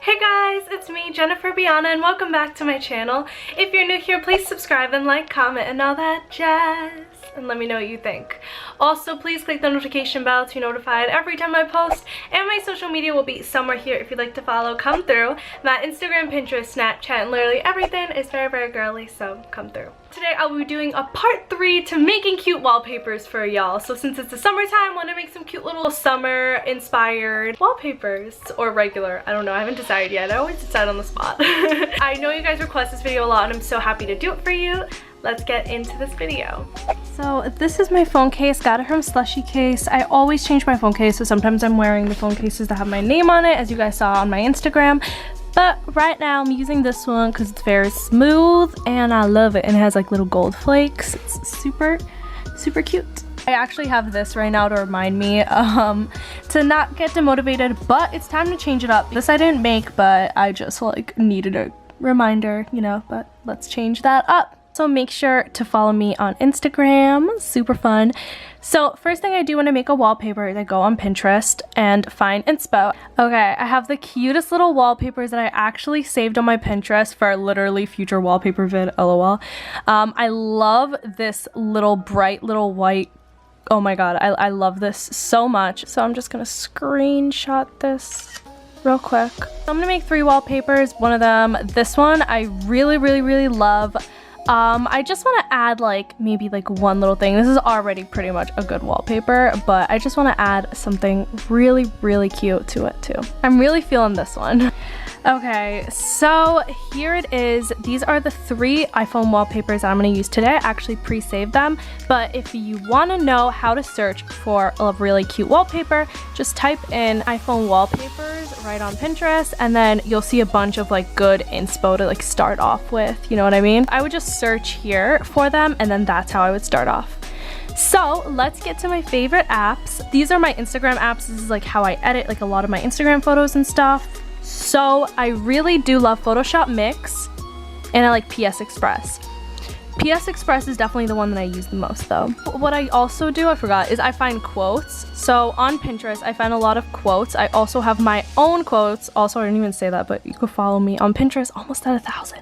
Hey guys, it's me, Jennifer-Biana, and welcome back to my channel. If you're new here, please subscribe and like, comment, and all that jazz. And let me know what you think. Also, please click the notification bell to be notified every time I post. And my social media will be somewhere here if you'd like to follow. Come through. My Instagram, Pinterest, Snapchat, and literally everything is very, very girly, so come through. Today I'll be doing a part 3 to making cute wallpapers for y'all. So since it's the summertime, I want to make some cute little summer inspired wallpapers, or regular. I don't know, I haven't decided yet. I always decide on the spot. I know you guys request this video a lot and I'm so happy to do it for you. Let's get into this video. So this is my phone case, got it from Slushy Case. I always change my phone case, so sometimes I'm wearing the phone cases that have my name on it, as you guys saw on my Instagram. But right now I'm using this one because it's very smooth and I love it. And it has like little gold flakes. It's super, super cute. I actually have this right now to remind me to not get demotivated, but it's time to change it up. This I didn't make, but I just like needed a reminder, you know, but let's change that up. So make sure to follow me on Instagram, super fun. So first thing I do when I make a wallpaper is I go on Pinterest and find inspo. Okay, I have the cutest little wallpapers that I actually saved on my Pinterest for literally future wallpaper vid, lol. I love this little bright little white, oh my god, I love this so much. So I'm just gonna screenshot this real quick. I'm gonna make 3 wallpapers. One of them, this one, I really love. I just want to add like maybe like one little thing. This is already pretty much a good wallpaper, but I just want to add something really cute to it too. I'm really feeling this one. Okay, so here it is. These are the 3 iPhone wallpapers that I'm going to use today. I actually pre-saved them, but if you want to know how to search for a really cute wallpaper, just type in iPhone wallpapers right on Pinterest, and then you'll see a bunch of like good inspo to like start off with, you know what I mean? I would just search here for them, and then that's how I would start off. So let's get to my favorite apps. These are my Instagram apps. This is like how I edit like a lot of my Instagram photos and stuff. So I really do love Photoshop Mix, and I like PS Express. PS Express is definitely the one that I use the most though. What I also do, I forgot, is I find quotes. So on Pinterest, I find a lot of quotes. I also have my own quotes. Also, I didn't even say that, but you can follow me on Pinterest, almost at 1,000.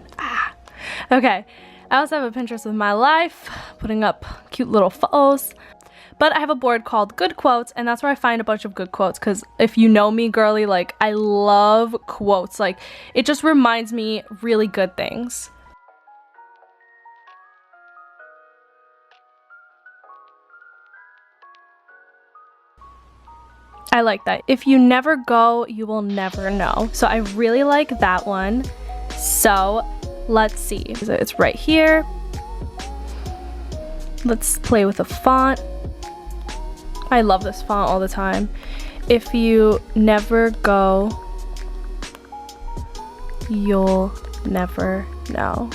Okay. I also have a Pinterest with my life, putting up cute little photos. But I have a board called Good Quotes, and that's where I find a bunch of good quotes, because if you know me, girly, like I love quotes. Like it just reminds me really good things. I like that. If you never go, you will never know. So I really like that one. So let's see. It's right here. Let's play with the font. I love this font all the time. If you never go, you'll never know.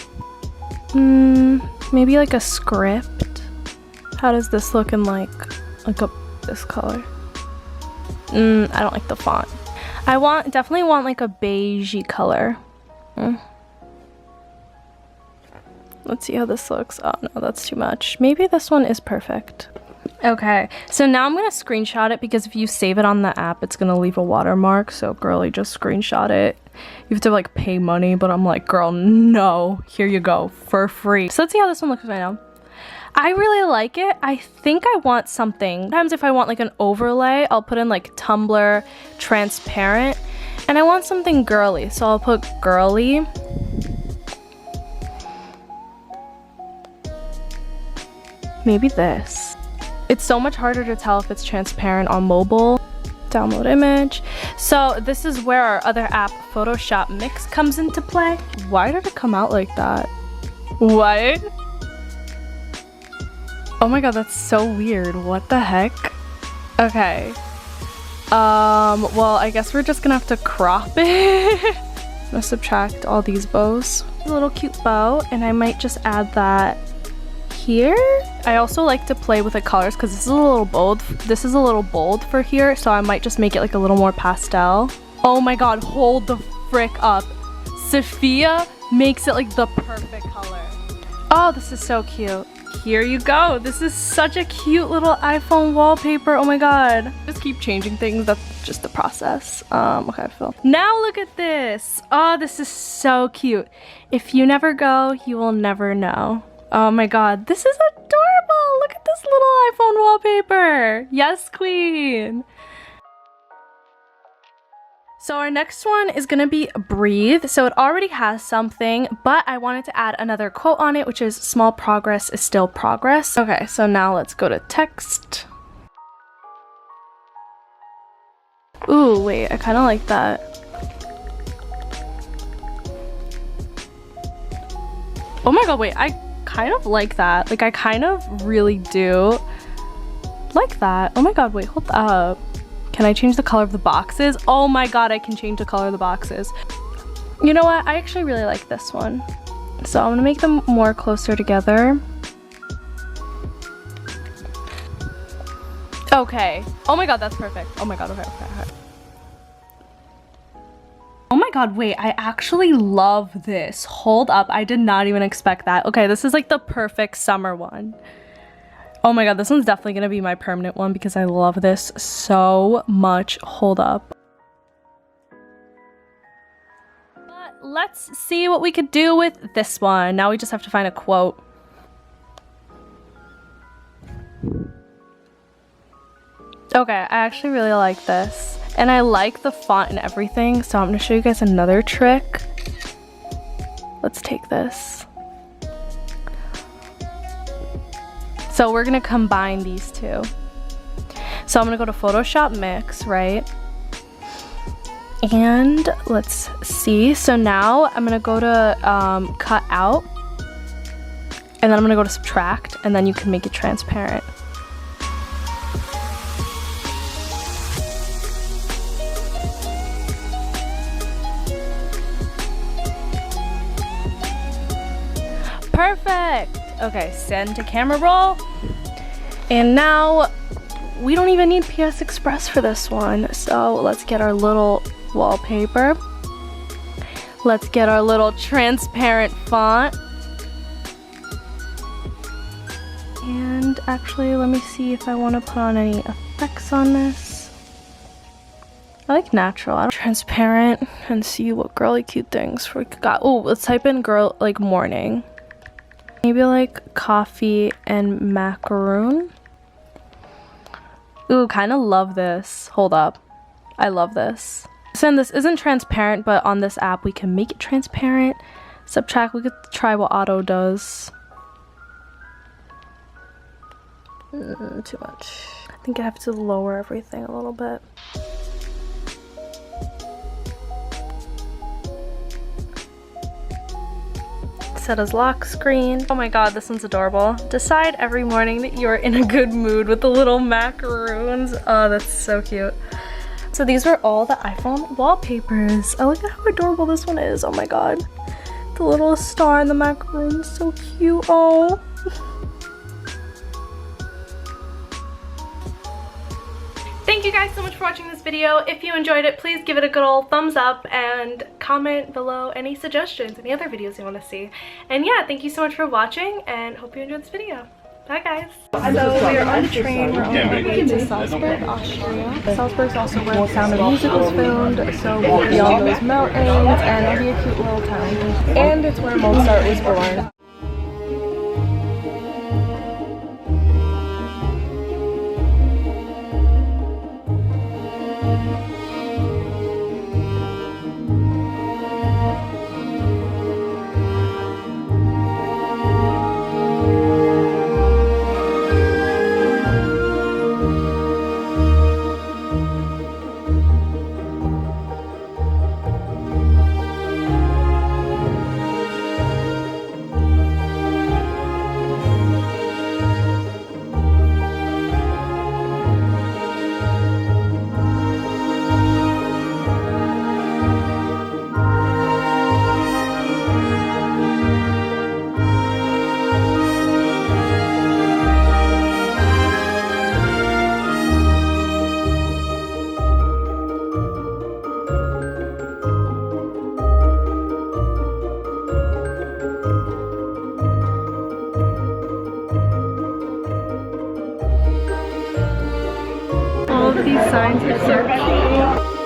Maybe like a script. How does this look in like this color? I don't like the font. I definitely want like a beigey color. Let's see how this looks. Oh no, that's too much. Maybe this one is perfect. Okay, so now I'm gonna screenshot it, because if you save it on the app, it's gonna leave a watermark. So girly, just screenshot it. You have to like pay money, but I'm like, girl, no, here you go for free. So let's see how this one looks right now. I really like it. I think I want something. Sometimes if I want like an overlay, I'll put in like Tumblr transparent, and I want something girly, so I'll put girly. Maybe this. It's so much harder to tell if it's transparent on mobile. Download image. So this is where our other app, Photoshop Mix, comes into play. Why did it come out like that? What? Oh my god, that's so weird. What the heck? Okay. Well, I guess we're just gonna have to crop it. I'm gonna subtract all these bows. A little cute bow, and I might just add that here. I also like to play with the colors because this is a little bold. This is a little bold for here, so I might just make it like a little more pastel. Oh my god, hold the frick up. Sophia makes it like the perfect color. Oh, this is so cute. Here you go. This is such a cute little iPhone wallpaper. Oh my god. Just keep changing things. just the process. Okay, Phil. Now look at this. Oh, this is so cute. If you never go, you will never know. Oh my god, this is adorable. Look at this little iPhone wallpaper. Yes, queen. So our next one is gonna be breathe. So it already has something, but I wanted to add another quote on it, which is small progress is still progress. Okay, so now let's go to text. Ooh, wait, I kind of like that. Oh my god, wait, I kind of like that. Like, I kind of really do like that. Oh my god, wait, hold up. Can I change the color of the boxes? Oh my god, I can change the color of the boxes. You know what? I actually really like this one. So I'm gonna make them more closer together. Okay. Oh my god, that's perfect. Oh my god, okay. Oh my god, wait, I actually love this. Hold up, I did not even expect that. Okay, this is like the perfect summer one. Oh my god, this one's definitely gonna be my permanent one because I love this so much. Hold up. But let's see what we could do with this one. Now we just have to find a quote. Okay, I actually really like this. And I like the font and everything, so I'm gonna show you guys another trick. Let's take this. So we're gonna combine these two. So I'm gonna go to Photoshop Mix, right? And let's see. So now I'm gonna go to cut out, and then I'm gonna go to subtract, and then you can make it transparent. Perfect. Okay, send to camera roll. And now we don't even need PS Express for this one. So let's get our little wallpaper. Let's get our little transparent font. And actually, let me see if I want to put on any effects on this. I like natural. I don't transparent and see what girly cute things we got. Oh, let's type in girl like morning. Maybe like coffee and macaroon. Ooh, kind of love this. Hold up. I love this. So this isn't transparent, but on this app we can make it transparent. Subtract, we could try what auto does. Too much. I think I have to lower everything a little bit. Set as lock screen. Oh my god, this one's adorable. Decide every morning that you are in a good mood with the little macaroons. Oh, that's so cute. So these were all the iPhone wallpapers. Oh, look at how adorable this one is. Oh my god. The little star and the macaroons, so cute. Oh. Thank you guys so much for watching this video. If you enjoyed it, please give it a good old thumbs up and comment below any suggestions, any other videos you want to see. And yeah, thank you so much for watching and hope you enjoyed this video. Bye guys. So we are on the train. We're on our way to Salzburg, Austria. Salzburg's also where the Sound of Music was filmed, so we'll be on those mountains and it'll be a cute little town. And it's where Mozart was born. of these signs are so cute.